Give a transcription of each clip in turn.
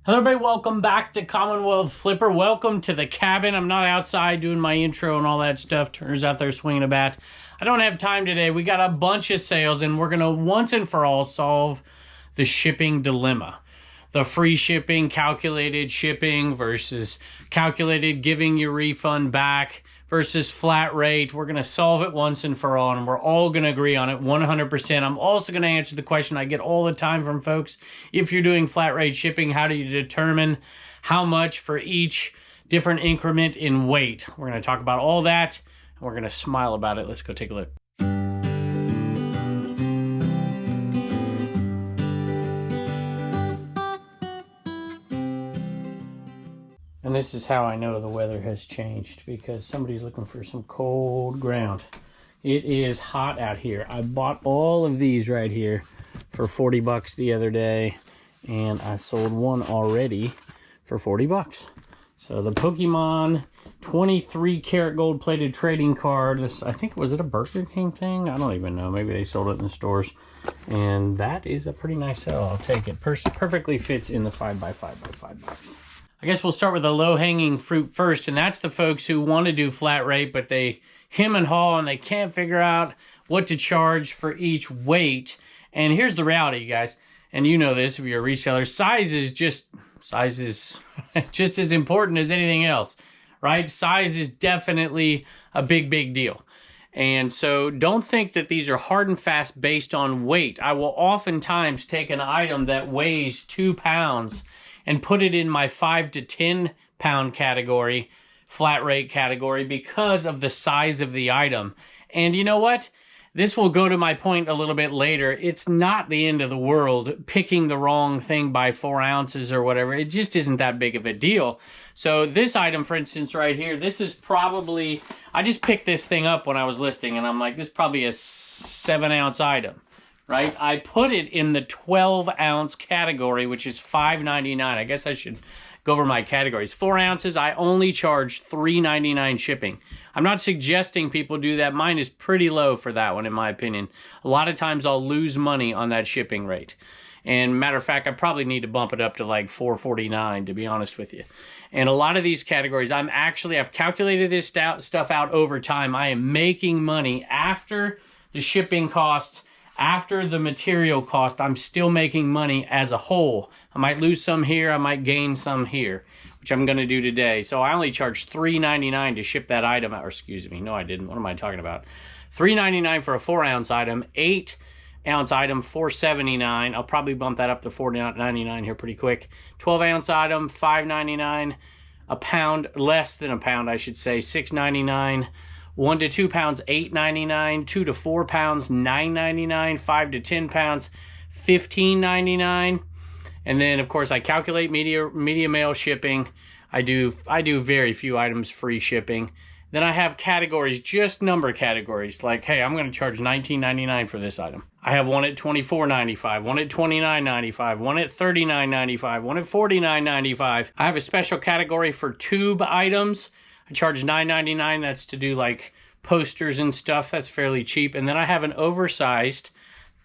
Hello everybody, welcome back to Commonwealth Flipper. Welcome to the cabin. I'm not outside doing my intro and all that stuff. Turner's out there swinging a bat. I don't have time today. We got a bunch of sales and we're going to once and for all solve the shipping dilemma. The free shipping, calculated shipping versus calculated giving your refund back versus flat rate. We're going to solve it once and for all, and we're all going to agree on it 100%. I'm also going to answer the question I get all the time from folks. If you're doing flat rate shipping, how do you determine how much for each different increment in weight? We're going to talk about all that, and we're going to smile about it. Let's go take a look. And this is how I know the weather has changed, because somebody's looking for some cold ground. It is hot out here. I bought all of these right here for 40 bucks the other day, and I sold one already for 40 bucks. So the Pokemon 23 karat gold plated trading card. This, I think, was it a Burger King thing? I don't even know. Maybe they sold it in the stores. And that is a pretty nice sell. I'll take it. Perfectly fits in the 5x5 box. I guess we'll start with the low-hanging fruit first, and that's the folks who want to do flat rate, but they hem and haw, and they can't figure out what to charge for each weight. And here's the reality, you guys, and you know this if you're a reseller, size is just as important as anything else, right? Size is definitely a big deal. And so don't think that these are hard and fast based on weight. I will oftentimes take an item that weighs 2 pounds and put it in my 5 to 10 pound category, flat rate category, because of the size of the item. And you know what? This will go to my point a little bit later. It's not the end of the world picking the wrong thing by 4 ounces or whatever. It just isn't that big of a deal. So this item, for instance, right here, this is probably, I just picked this thing up when I was listing, and I'm like, this is probably a 7 ounce item. Right? I put it in the 12 ounce category, which is $5.99. I guess I should go over my categories. 4 ounces, I only charge $3.99 shipping. I'm not suggesting people do that. Mine is pretty low for that one, in my opinion. A lot of times I'll lose money on that shipping rate. And matter of fact, I probably need to bump it up to like $4.49, to be honest with you. And a lot of these categories, I've calculated this stuff out over time. I am making money after the shipping costs. After the material cost, I'm still making money as a whole. I might lose some here, I might gain some here, which I'm going to do today. So I only charged $3.99 to ship that item out. Or excuse me, no I didn't. What am I talking about? $3.99 for a 4 ounce item, 8 ounce item, $4.79. I'll probably bump that up to $4.99 here pretty quick. 12 ounce item, $5.99. A pound, less than a pound I should say, $6.99. 1 to 2 pounds, $8.99. 2 to 4 pounds, $9.99. 5 to 10 pounds, $15.99. And then, of course, I calculate media mail shipping. I do very few items free shipping. Then I have categories, just number categories. Like, hey, I'm going to charge $19.99 for this item. I have one at $24.95, one at $29.95, one at $39.95, one at $49.95. I have a special category for tube items. I charge $9.99. That's to do like posters and stuff. That's fairly cheap. And then I have an oversized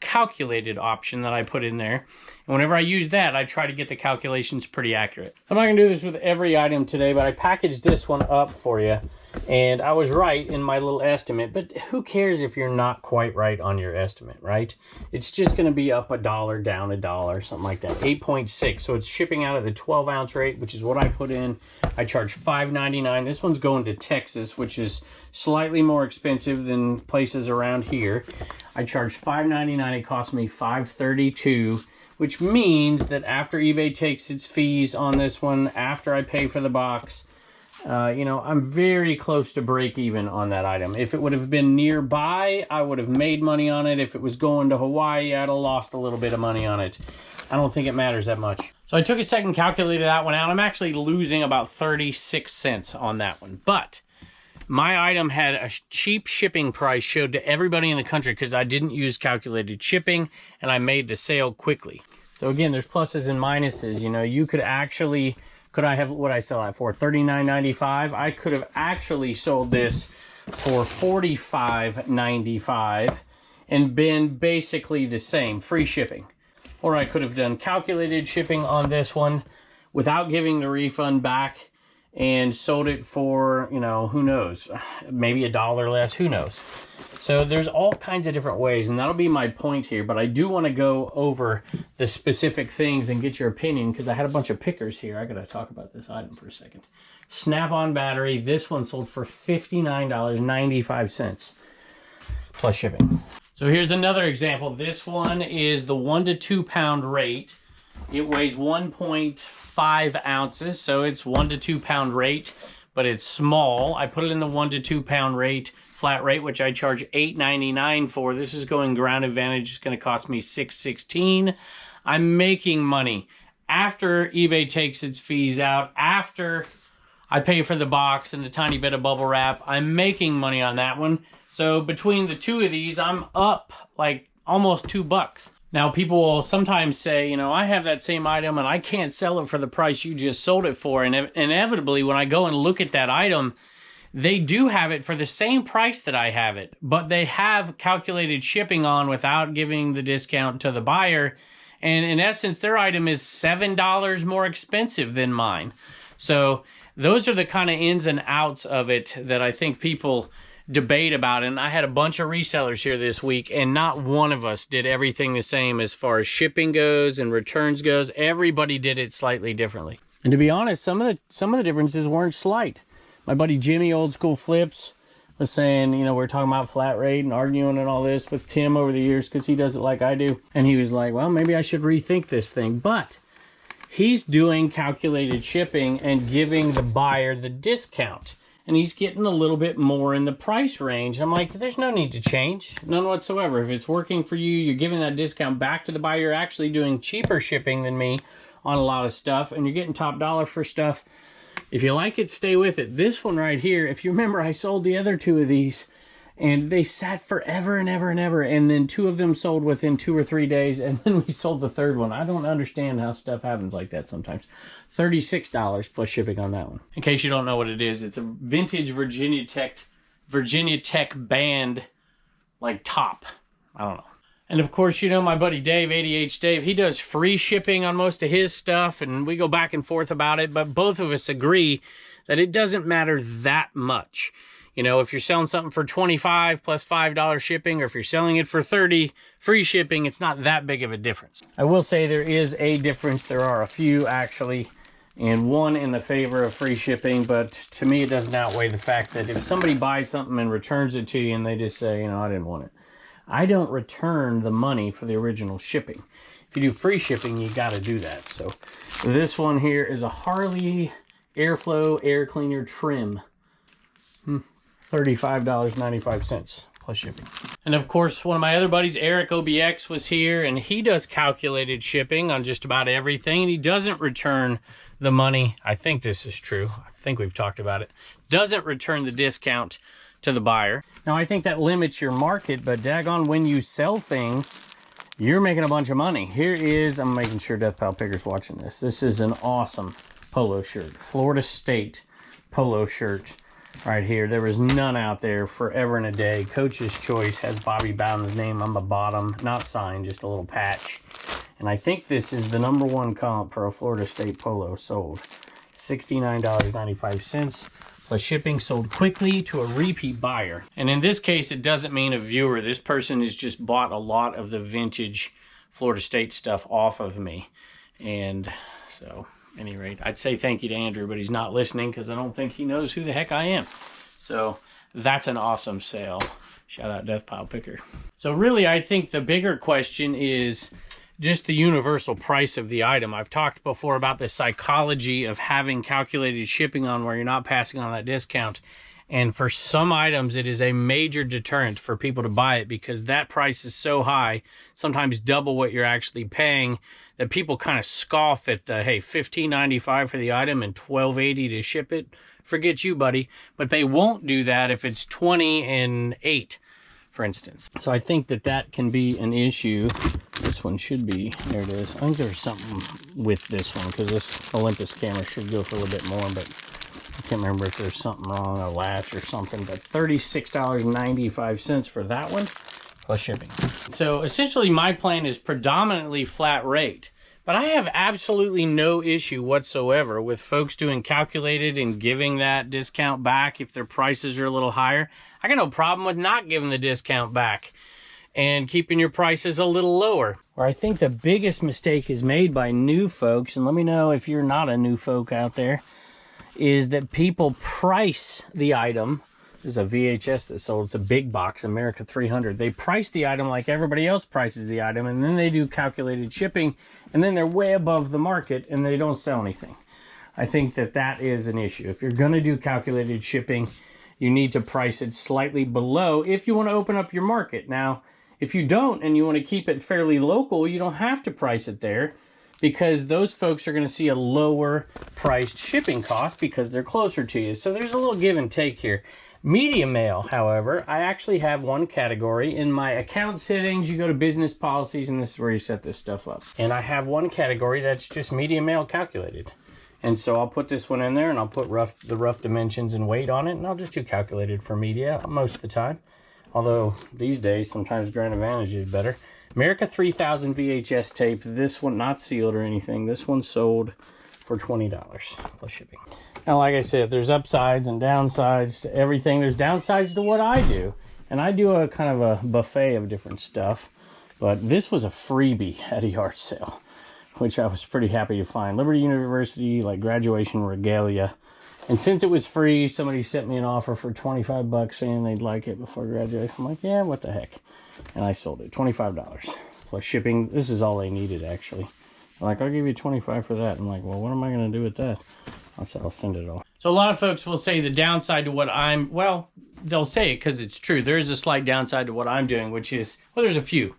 calculated option that I put in there. And whenever I use that, I try to get the calculations pretty accurate. I'm not going to do this with every item today, but I packaged this one up for you. And I was right in my little estimate, but who cares if you're not quite right on your estimate, right? It's just going to be up $1, down $1, something like that. 8.6. So it's shipping out of the 12 ounce rate, which is what I put in. I charge $5.99. This one's going to Texas, which is slightly more expensive than places around here. I charge $5.99. It cost me $5.32, which means that after eBay takes its fees on this one, after I pay for the box, you know, I'm very close to break even on that item. If it would have been nearby, I would have made money on it. If it was going to Hawaii, I'd have lost a little bit of money on it. I don't think it matters that much. So I took a second, calculated that one out. I'm actually losing about 36 cents on that one. But my item had a cheap shipping price showed to everybody in the country because I didn't use calculated shipping and I made the sale quickly. So again, there's pluses and minuses. You know, you could actually... Could I have what I sell that for? $39.95. I could have actually sold this for $45.95 and been basically the same, free shipping. Or I could have done calculated shipping on this one, without giving the refund back and sold it for, you know, who knows, maybe $1 less, who knows. So there's all kinds of different ways, and that'll be my point here, but I do want to go over the specific things and get your opinion, because I had a bunch of pickers here. I got to talk about this item for a second. Snap-on battery. This one sold for $59.95 plus shipping. So here's another example. This one is the 1 to 2 pound rate. It weighs 1.5 ounces, so it's 1 to 2 pound rate, but it's small. I put it in the 1 to 2 pound rate, flat rate, which I charge $8.99 for. This is going ground advantage. It's going to cost me $6.16. I'm making money after eBay takes its fees out, after I pay for the box and the tiny bit of bubble wrap. I'm making money on that one. So between the two of these, I'm up like almost $2. Now, people will sometimes say, you know, I have that same item and I can't sell it for the price you just sold it for. And inevitably, when I go and look at that item, they do have it for the same price that I have it, but they have calculated shipping on without giving the discount to the buyer. And in essence, their item is $7 more expensive than mine. So those are the kind of ins and outs of it that I think people debate about. And I had a bunch of resellers here this week, and not one of us did everything the same as far as shipping goes and returns goes. Everybody did it slightly differently. And to be honest, some of the differences weren't slight. My buddy Jimmy, Old School Flips, was saying, you know, we're talking about flat rate and arguing and all this with Tim over the years because he does it like I do. And he was like, well, maybe I should rethink this thing. But he's doing calculated shipping and giving the buyer the discount. And he's getting a little bit more in the price range. I'm like, there's no need to change. None whatsoever. If it's working for you, you're giving that discount back to the buyer. You're actually doing cheaper shipping than me on a lot of stuff. And you're getting top dollar for stuff. If you like it, stay with it. This one right here, if you remember, I sold the other two of these. And they sat forever and ever and ever. And then 2 of them sold within 2 or 3 days. And then we sold the third one. I don't understand how stuff happens like that sometimes. $36 plus shipping on that one. In case you don't know what it is, it's a vintage Virginia Tech band, like top. I don't know. And of course, you know, my buddy Dave, ADH Dave, he does free shipping on most of his stuff. And we go back and forth about it. But both of us agree that it doesn't matter that much. You know, if you're selling something for $25 plus $5 shipping, or if you're selling it for $30 free shipping, it's not that big of a difference. I will say there is a difference. There are a few actually, and one in the favor of free shipping, but to me it doesn't outweigh the fact that if somebody buys something and returns it to you and they just say, you know, I didn't want it, I don't return the money for the original shipping. If you do free shipping, you got to do that. So this one here is a Harley Airflow air cleaner trim. $35.95 plus shipping. And of course, one of my other buddies, Eric OBX, was here, and he does calculated shipping on just about everything, and he doesn't return the money. I think this is true. I think we've talked about it. Doesn't return the discount to the buyer. Now, I think that limits your market, but daggone, when you sell things, you're making a bunch of money. Here is, I'm making sure Death Pal Picker's watching this. This is an awesome polo shirt. Florida State polo shirt. Right here, there was none out there forever and a day. Coach's Choice has Bobby Bowden's name on the bottom, not signed, just a little patch. And I think this is the #1 comp for a Florida State polo sold. $69.95 plus shipping, sold quickly to a repeat buyer. And in this case, it doesn't mean a viewer. This person has just bought a lot of the vintage Florida State stuff off of me. And so, at any rate, I'd say thank you to Andrew, but he's not listening because I don't think he knows who the heck I am. So that's an awesome sale. Shout out Death Pile Picker. So really, I think the bigger question is just the universal price of the item. I've talked before about the psychology of having calculated shipping on where you're not passing on that discount. And for some items, it is a major deterrent for people to buy it because that price is so high, sometimes double what you're actually paying, that people kind of scoff at the, hey, $15.95 for the item and $12.80 to ship it. Forget you, buddy. But they won't do that if it's $20 and $8, for instance. So I think that that can be an issue. This one should be, there it is. I think there's something with this one because this Olympus camera should go for a little bit more, but I can't remember if there's something wrong, a latch or something. But $36.95 for that one plus shipping. So essentially my plan is predominantly flat rate, But I have absolutely no issue whatsoever with folks doing calculated and giving that discount back if their prices are a little higher. I got no problem with not giving the discount back and keeping your prices a little lower. Where I think the biggest mistake is made by new folks, and let me know if you're not a new folk out there, is that people price the item. This is a VHS that sold. It's a big box, America 300. They price the item like everybody else prices the item, and then they do calculated shipping, and then they're way above the market, and they don't sell anything. I think that that is an issue. If you're going to do calculated shipping, you need to price it slightly below if you want to open up your market. Now, if you don't and you want to keep it fairly local, you don't have to price it there, because those folks are going to see a lower priced shipping cost because they're closer to you. So there's a little give and take here. Media mail, however, I actually have one category. In my account settings, you go to business policies, and this is where you set this stuff up. And I have one category that's just media mail calculated. And so I'll put this one in there, and I'll put the rough dimensions and weight on it, and I'll just do calculated for media most of the time. Although these days, sometimes Grand Advantage is better. America 3000 VHS tape. This one not sealed or anything. This one sold for $20 plus shipping. Now, like I said, there's upsides and downsides to everything. There's downsides to what I do. And I do a kind of a buffet of different stuff. But this was a freebie at a yard sale, which I was pretty happy to find. Liberty University, like graduation regalia. And since it was free, somebody sent me an offer for 25 bucks saying they'd like it before graduation. I'm like, yeah, what the heck? And I sold it, $25 plus shipping. This is all they needed, actually. I'm like, I'll give you 25 for that. I'm like, well, what am I going to do with that? I said, I'll send it all. So a lot of folks will say the downside to what I'm, well, they'll say it because it's true. There is a slight downside to what I'm doing, which is, well, there's a few.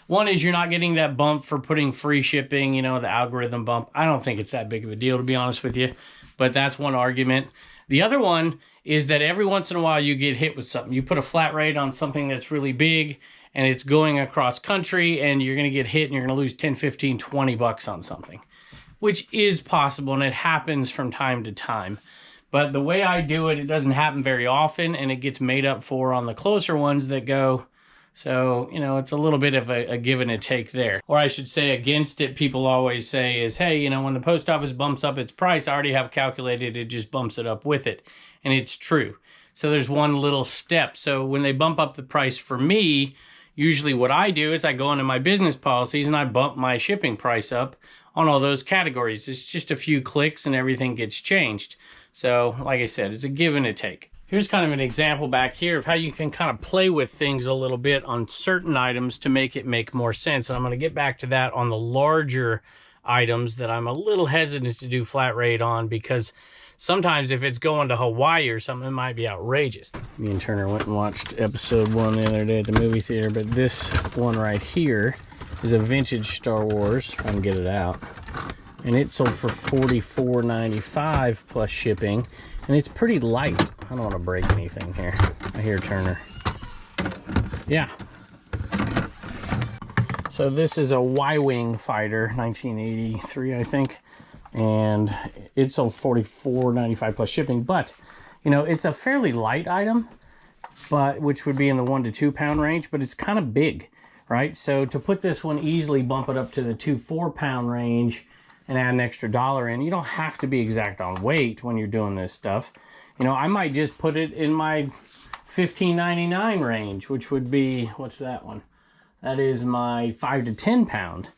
One is you're not getting that bump for putting free shipping, you know, the algorithm bump. I don't think it's that big of a deal, to be honest with you. But that's one argument. The other one is that every once in a while you get hit with something. You put a flat rate on something that's really big and it's going across country, and you're going to get hit and you're going to lose 10, 15, 20 bucks on something, which is possible, and it happens from time to time. But the way I do it, it doesn't happen very often, and it gets made up for on the closer ones that go. So, you know, it's a little bit of a give and a take there. Or I should say against it, people always say is, hey, you know, when the post office bumps up its price, I already have calculated, it just bumps it up with it. And it's true. So there's one little step. So when they bump up the price for me, usually what I do is I go into my business policies and I bump my shipping price up on all those categories. It's just a few clicks and everything gets changed. So like I said, it's a give and a take. Here's kind of an example back here of how you can kind of play with things a little bit on certain items to make it make more sense. And I'm going to get back to that on the larger items that I'm a little hesitant to do flat rate on, because sometimes if it's going to Hawaii or something, it might be outrageous. Me and Turner went and watched episode 1 the other day at the movie theater, but this one right here is a vintage Star Wars, if I can get it out. And it sold for $44.95 plus shipping. And it's pretty light. I don't want to break anything here. I hear Turner. Yeah. So this is a Y-Wing fighter, 1983, I think. And it sold $44.95 plus shipping. But, you know, it's a fairly light item, but which would be in the 1 to 2 pound range, but it's kind of big, right? So to put this one easily, bump it up to the 2 4 pound range and add an extra $1 in. You don't have to be exact on weight when you're doing this stuff. You know, I might just put it in my $15.99 range, which would be, what's that one? That is my 5 to 10 pound,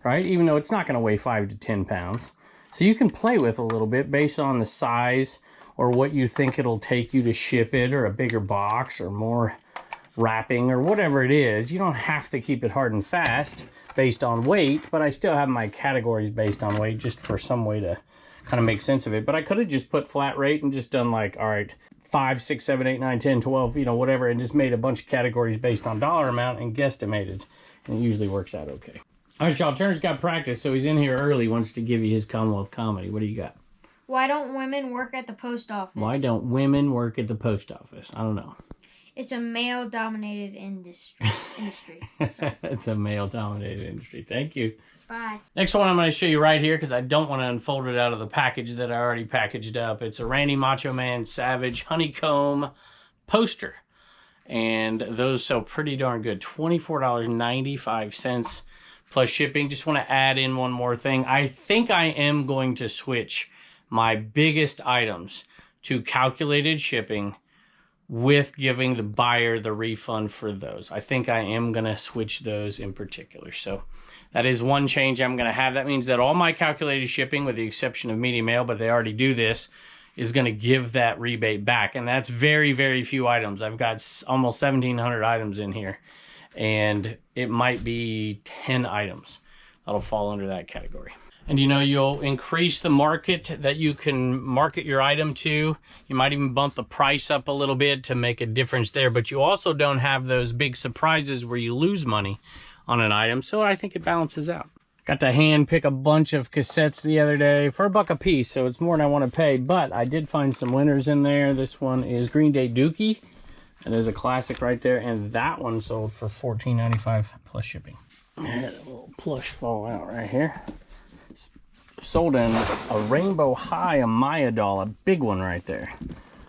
right? Even though it's not going to weigh 5 to 10 pounds. So you can play with a little bit based on the size or what you think it'll take you to ship it, or a bigger box or more wrapping or whatever it is. You don't have to keep it hard and fast based on weight, but I still have my categories based on weight just for some way to kind of make sense of it. But I could have just put flat rate and just done like, all right, 5, 6, 7, 8, 9, 10, 12, you know, whatever, and just made a bunch of categories based on dollar amount and guesstimated. And it usually works out okay. All right, y'all, Turner's got practice, so he's in here early, wants to give you his Commonwealth comedy. What do you got? Why don't women work at the post office? Why don't women work at the post office? I don't know. It's a male-dominated industry. It's a male-dominated industry. Thank you. Bye. Next one I'm going to show you right here, because I don't want to unfold it out of the package that I already packaged up. It's a Randy Macho Man Savage honeycomb poster. And those sell pretty darn good. $24.95 plus shipping. Just want to add in one more thing. I think I am going to switch my biggest items to calculated shipping with giving the buyer the refund for those. I think I am going to switch those in particular. So that is one change I'm going to have. That means that all my calculated shipping, with the exception of medium mail, but they already do this, is going to give that rebate back. And that's very, very few items. I've got almost 1,700 items in here. And it might be 10 items that'll fall under that category. And you know, you'll increase the market that you can market your item to. You might even bump the price up a little bit to make a difference there, but you also don't have those big surprises where you lose money on an item. So I think it balances out. Got to hand pick a bunch of cassettes the other day for $1 a piece, so it's more than I want to pay, but I did find some winners in there. This one is Green Day Dookie. And there's a classic right there, and that one sold for $14.95 plus shipping. I had a little plush fall out right here. Sold in a Rainbow High Amaya doll, a big one right there.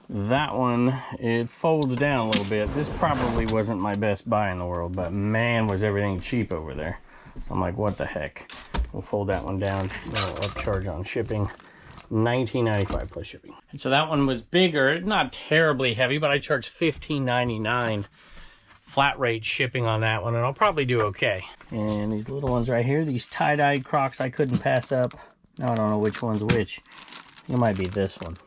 That one, it folds down a little bit. This probably wasn't my best buy in the world, but man, was everything cheap over there. So I'm like, what the heck? We'll fold that one down. No upcharge on shipping. $19.95 plus shipping. And so that one was bigger, not terribly heavy, but I charged $15.99 flat rate shipping on that one, and I'll probably do okay. And these little ones right here, these tie-dyed Crocs I couldn't pass up. Now I don't know which one's which. It might be this one.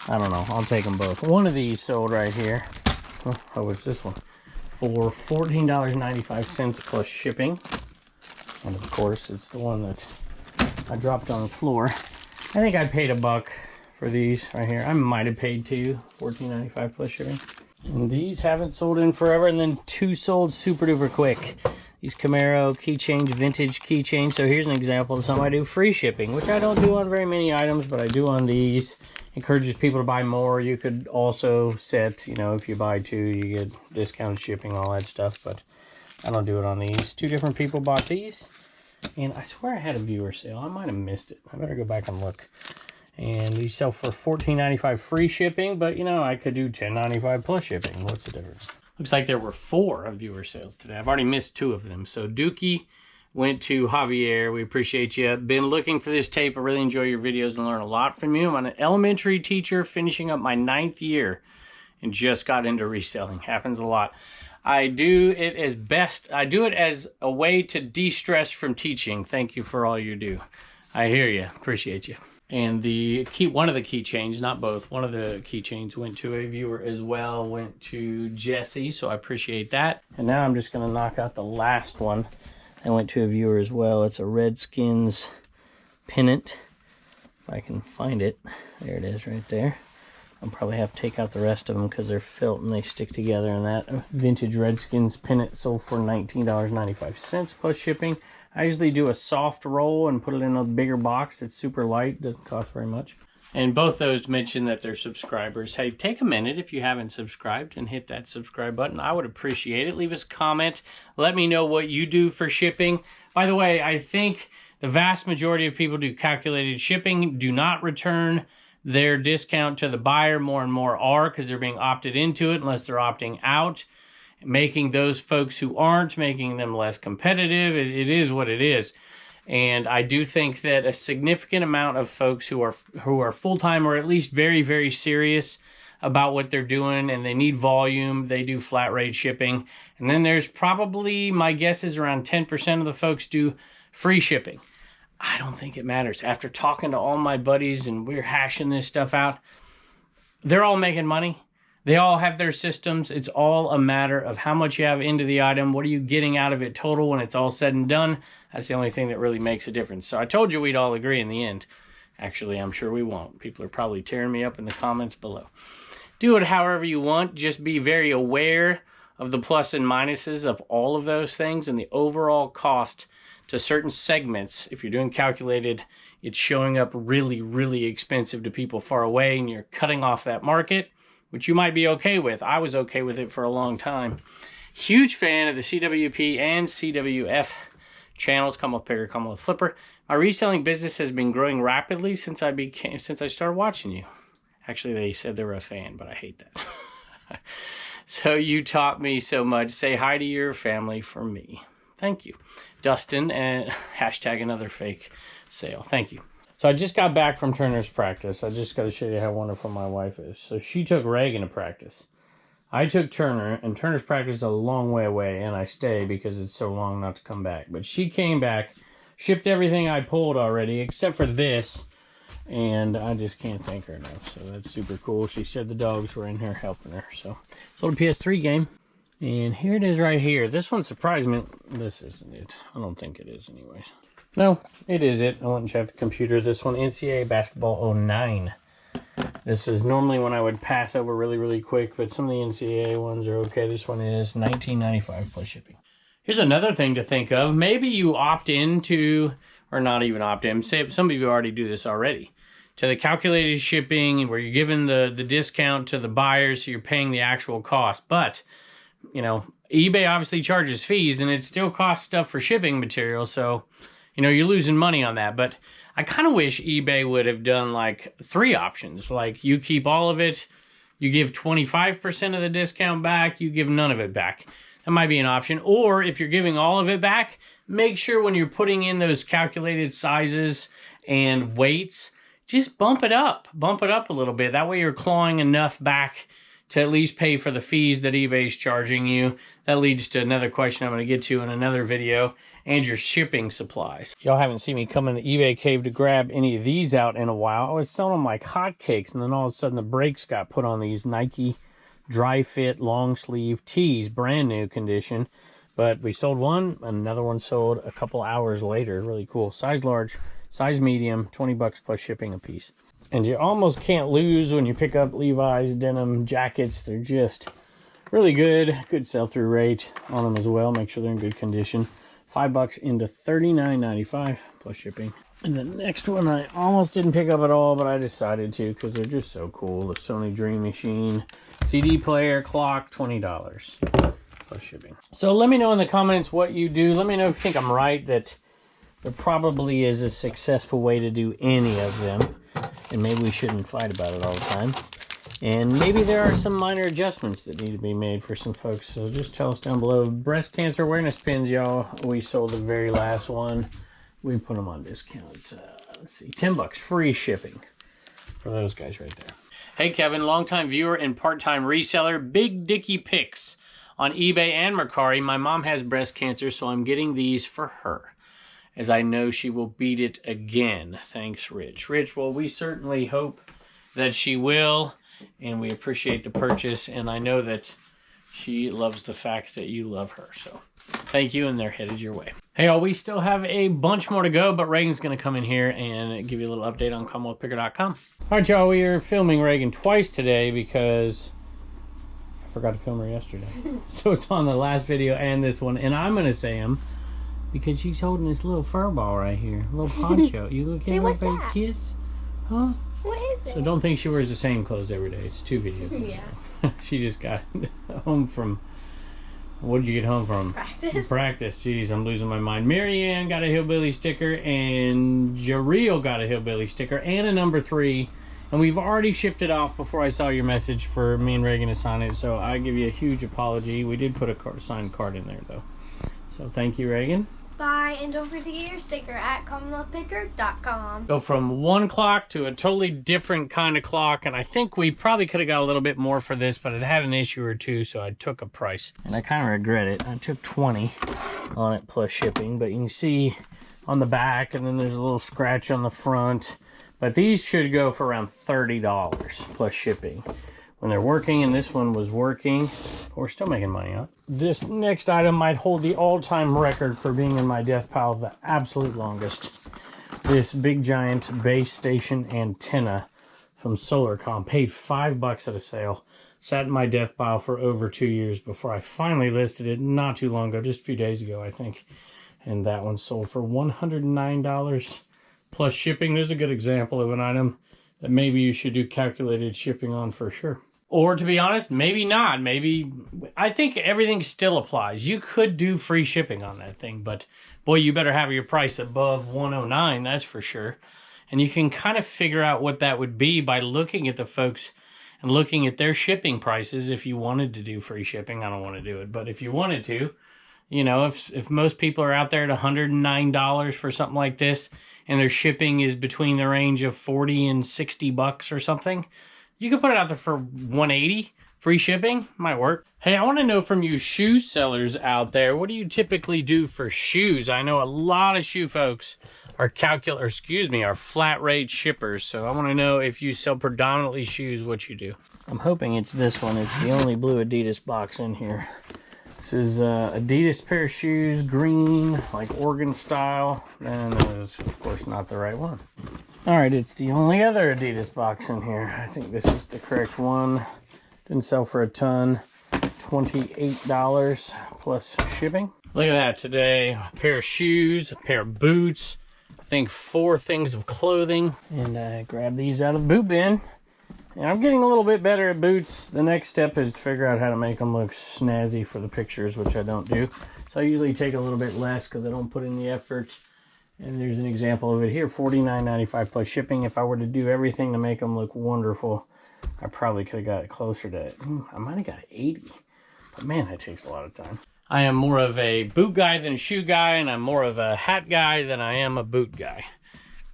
I don't know. I'll take them both. One of these sold right here. Oh, how was this one? For $14.95 plus shipping. And of course, it's the one that I dropped on the floor. I think I paid $1 for these right here. I might have paid $2, $14.95 plus shipping. And these haven't sold in forever, and then 2 sold super duper quick. These Camaro keychains, vintage keychains. So here's an example of something I do free shipping, which I don't do on very many items, but I do on these. Encourages people to buy more. You could also set, you know, if you buy 2, you get discounted shipping, all that stuff, but I don't do it on these. 2 different people bought these, and I swear I had a viewer sale. I might have missed it. I better go back and look. And these sell for $14.95 free shipping, but you know, I could do $10.95 plus shipping. What's the difference? Looks like there were 4 of viewer sales today. I've already missed 2 of them. So Dookie went to Javier. We appreciate you. Been looking for this tape. I really enjoy your videos and learn a lot from you. I'm an elementary teacher finishing up my 9th year and just got into reselling. Happens a lot. I do it as best. I do it as a way to de-stress from teaching. Thank you for all you do. I hear you. Appreciate you. And one of the keychains, not both, one of the keychains went to a viewer as well, went to Jesse, so I appreciate that. And now I'm just going to knock out the last one. I went to a viewer as well. It's a Redskins pennant. If I can find it. There it is right there. I'll probably have to take out the rest of them because they're felt and they stick together. And that vintage Redskins pennant sold for $19.95 plus shipping. I usually do a soft roll and put it in a bigger box. It's super light, doesn't cost very much. And both those mention that they're subscribers. Hey, take a minute if you haven't subscribed and hit that subscribe button. I would appreciate it. Leave us a comment. Let me know what you do for shipping. By the way, I think the vast majority of people do calculated shipping, do not return their discount to the buyer. More and more are because they're being opted into it unless they're opting out. Making those folks who aren't, making them less competitive. It is what it is. And I do think that a significant amount of folks who are full-time or at least very, very serious about what they're doing and they need volume, they do flat rate shipping. And then there's probably, my guess is around 10% of the folks do free shipping. I don't think it matters. After talking to all my buddies and we're hashing this stuff out, they're all making money. They all have their systems. It's all a matter of how much you have into the item. What are you getting out of it total when it's all said and done? That's the only thing that really makes a difference. So I told you we'd all agree in the end. Actually, I'm sure we won't. People are probably tearing me up in the comments below. Do it however you want. Just be very aware of the plus and minuses of all of those things and the overall cost to certain segments. If you're doing calculated, it's showing up really, really expensive to people far away and you're cutting off that market, which you might be okay with. I was okay with it for a long time. Huge fan of the CWP and CWF channels, Commonwealth Picker, Commonwealth Flipper. My reselling business has been growing rapidly since I started watching you. Actually, they said they were a fan, but I hate that. So you taught me so much. Say hi to your family for me. Thank you. Dustin, and hashtag another fake sale. Thank you. So I just got back from Turner's practice. I just got to show you how wonderful my wife is. So she took Reagan to practice. I took Turner, and Turner's practice is a long way away, and I stay because it's so long not to come back. But she came back, shipped everything I pulled already, except for this, and I just can't thank her enough. So that's super cool. She said the dogs were in here helping her. So it's a little PS3 game. And here it is right here. This one surprised me. This isn't it. I don't think it is anyways. No, it is it. I went and checked the computer. This one, NCAA Basketball 09. This is normally when I would pass over really, really quick, but some of the NCAA ones are okay. This one is $19.95 plus shipping. Here's another thing to think of. Maybe you opt into, or not even opt in, say some of you already do this already, to the calculated shipping where you're giving the discount to the buyers, so you're paying the actual cost. But, you know, eBay obviously charges fees, and it still costs stuff for shipping material, so you know, you're losing money on that. But I kind of wish eBay would have done like 3 options. Like you keep all of it, you give 25% of the discount back, you give none of it back. That might be an option. Or if you're giving all of it back, make sure when you're putting in those calculated sizes and weights, just bump it up. Bump it up a little bit. That way you're clawing enough back to at least pay for the fees that eBay's charging you. That leads to another question I'm going to get to in another video, and your shipping supplies. Y'all haven't seen me come in the eBay cave to grab any of these out in a while. I was selling them like hotcakes, and then all of a sudden the brakes got put on these Nike dry fit long sleeve tees, brand new condition. But we sold one, another one sold a couple hours later. Really cool. Size large, size medium, 20 bucks plus shipping a piece. And you almost can't lose when you pick up Levi's denim jackets. They're just really good. Good sell-through rate on them as well. Make sure they're in good condition. $5 into $39.95 plus shipping. And the next one I almost didn't pick up at all, but I decided to because they're just so cool. The Sony Dream Machine CD player clock, $20 plus shipping. So let me know in the comments what you do. Let me know if you think I'm right, that there probably is a successful way to do any of them. And maybe we shouldn't fight about it all the time. And maybe there are some minor adjustments that need to be made for some folks. So just tell us down below. Breast cancer awareness pins, y'all. We sold the very last one. We put them on discount. Let's see, $10 free shipping for those guys right there. Hey, Kevin, longtime viewer and part-time reseller. Big Dicky Picks on eBay and Mercari. My mom has breast cancer, so I'm getting these for her, as I know she will beat it again. Thanks, Rich. Rich, well, we certainly hope that she will. And we appreciate the purchase, and I know that she loves the fact that you love her. So thank you, and they're headed your way. Hey, all, we still have a bunch more to go, but Reagan's going to come in here and give you a little update on CommonwealthPicker.com. All right, y'all, we are filming Reagan twice today because I forgot to film her yesterday. So it's on the last video and this one, and I'm going to say him because she's holding this little fur ball right here, a little poncho. You go give her a kiss? Huh? What is it? So don't think she wears the same clothes every day. It's 2 videos. Yeah. She just got home from, what did you get home from? Practice. Practice. Jeez, I'm losing my mind. Marianne got a hillbilly sticker, and Jareel got a hillbilly sticker, and a number 3. And we've already shipped it off before I saw your message for me and Reagan to sign it. So I give you a huge apology. We did put a signed card in there, though. So thank you, Reagan. Bye, and don't forget to get your sticker at CommonwealthPicker.com. Go from one clock to a totally different kind of clock, and I think we probably could have got a little bit more for this, but it had an issue or two, so I took a price. And I kind of regret it. I took 20 on it plus shipping, but you can see on the back, and then there's a little scratch on the front. But these should go for around $30 plus shipping when they're working, and this one was working. We're still making money on it. This next item might hold the all-time record for being in my death pile the absolute longest. This big giant base station antenna from SolarCom. Paid $5 at a sale. Sat in my death pile for over 2 years before I finally listed it not too long ago, just a few days ago, I think. And that one sold for $109 plus shipping. There's a good example of an item that maybe you should do calculated shipping on for sure. Or to be honest, maybe not. Maybe, I think everything still applies. You could do free shipping on that thing, but boy, you better have your price above $109, that's for sure. And you can kind of figure out what that would be by looking at the folks and looking at their shipping prices if you wanted to do free shipping. I don't want to do it, but if you wanted to, You know, if most people are out there at $109 for something like this, and their shipping is between the range of 40 and 60 bucks or something, you could put it out there for 180. Free shipping might work. Hey, I want to know from you shoe sellers out there, what do you typically do for shoes? I know a lot of shoe folks are flat rate shippers. So I want to know, if you sell predominantly shoes, what you do. I'm hoping it's this one. It's the only blue Adidas box in here. This is Adidas pair of shoes, green, like Oregon style. And that is, of course, not the right one. All right, it's the only other Adidas box in here. I think this is the correct one. Didn't sell for a ton. $28 plus shipping. Look at that today. A pair of shoes, a pair of boots, I think 4 things of clothing. And I grabbed these out of the boot bin. And I'm getting a little bit better at boots. The next step is to figure out how to make them look snazzy for the pictures, which I don't do. So I usually take a little bit less because I don't put in the effort. And there's an example of it here, $49.95 plus shipping. If I were to do everything to make them look wonderful, I probably could have got it closer to, I might have got 80. But man, that takes a lot of time. I am more of a boot guy than a shoe guy, and I'm more of a hat guy than I am a boot guy.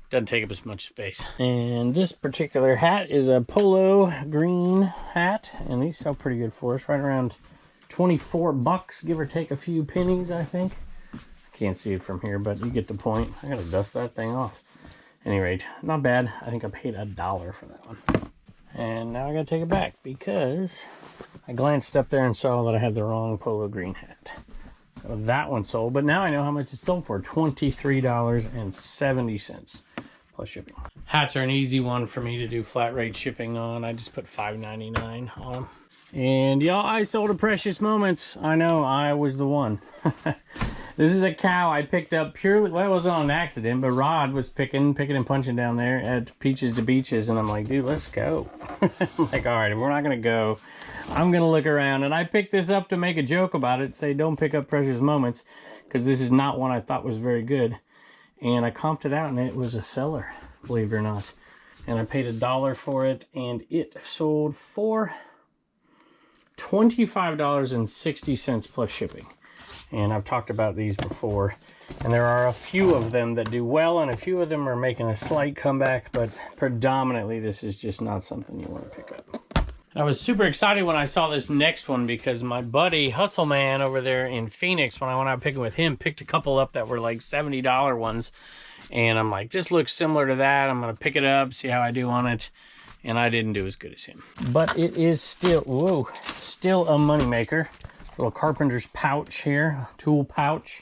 Doesn't take up as much space. And this particular hat is a polo green hat, and these sell pretty good for us, right around 24 bucks, give or take a few pennies, I think. I can't see it from here, but you get the point. I gotta dust that thing off. At any rate, not bad. I think I paid $1 for that one. And now I gotta take it back because I glanced up there and saw that I had the wrong polo green hat. So that one sold, but now I know how much it sold for, $23.70 plus shipping. Hats are an easy one for me to do flat rate shipping on. I just put $5.99 on them. And y'all, I sold a Precious Moments. I know, I was the one. This is a cow I picked up purely, well, it wasn't on an accident, but Rod was picking and punching down there at Peaches to Beaches, and I'm like, dude, let's go. I'm like, all right, if we're not gonna go, I'm gonna look around. And I picked this up to make a joke about it, say don't pick up Precious Moments, because this is not one I thought was very good. And I comped it out, and it was a seller, believe it or not. And I paid $1 for it, and it sold for $25.60 plus shipping. And I've talked about these before, and there are a few of them that do well, and a few of them are making a slight comeback, but predominantly this is just not something you want to pick up. I was super excited when I saw this next one because my buddy Hustle Man over there in Phoenix, when I went out picking with him, picked a couple up that were like $70 ones, and I'm like, this looks similar to that. I'm gonna pick it up, see how I do on it. And I didn't do as good as him, but it is still, whoa, still a moneymaker. Little carpenter's pouch here, tool pouch,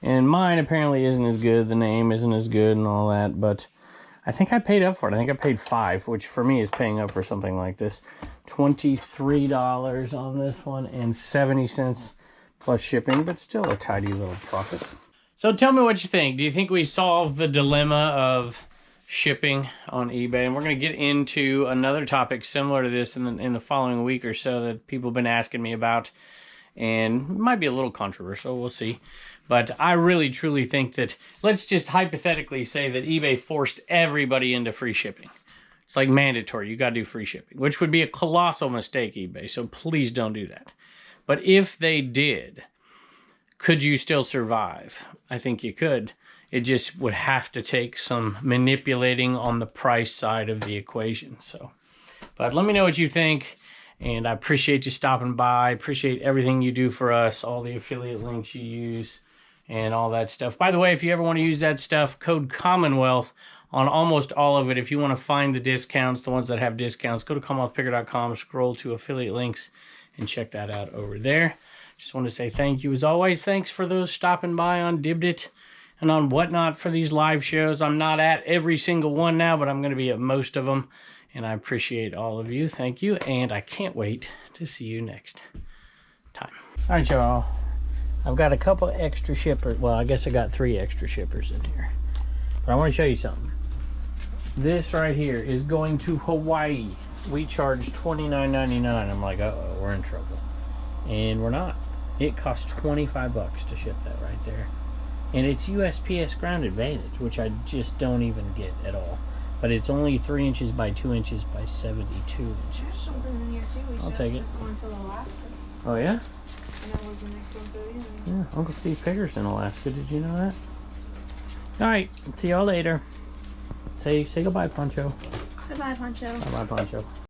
and mine apparently isn't as good. The name isn't as good and all that, but I think I paid up for it. I think I paid $5, which for me is paying up for something like this. $23 on this one and 70 cents plus shipping, but still a tidy little profit. So tell me what you think. Do you think we solved the dilemma of shipping on eBay? And we're going to get into another topic similar to this in the following week or so that people have been asking me about. And it might be a little controversial, we'll see. But I really truly think that, let's just hypothetically say that eBay forced everybody into free shipping. It's like mandatory, you gotta do free shipping, which would be a colossal mistake, eBay, so please don't do that. But if they did, could you still survive? I think you could. It just would have to take some manipulating on the price side of the equation. So, but let me know what you think. And I appreciate you stopping by. Appreciate everything you do for us, all the affiliate links you use, and all that stuff. By the way, if you ever want to use that stuff, code Commonwealth on almost all of it. If you want to find the discounts, the ones that have discounts, go to CommonwealthPicker.com, scroll to affiliate links, and check that out over there. Just want to say thank you as always. Thanks for those stopping by on Dibdit and on Whatnot for these live shows. I'm not at every single one now, but I'm going to be at most of them. And I appreciate all of you. Thank you. And I can't wait to see you next time. All right, y'all. I've got a couple extra shippers. Well, I guess I got 3 extra shippers in here. But I want to show you something. This right here is going to Hawaii. We charge $29.99. I'm like, uh-oh, we're in trouble. And we're not. It costs 25 bucks to ship that right there. And it's USPS Ground Advantage, which I just don't even get at all. But it's only 3 inches by 2 inches by 72 inches. So Something in here too. I'll take it. Going to Alaska. Oh, yeah? And that was the next one, so yeah. Yeah, Uncle Steve Picker's in Alaska. Did you know that? Alright, see y'all later. Say goodbye, Poncho. Goodbye, Poncho. Bye-bye, Poncho.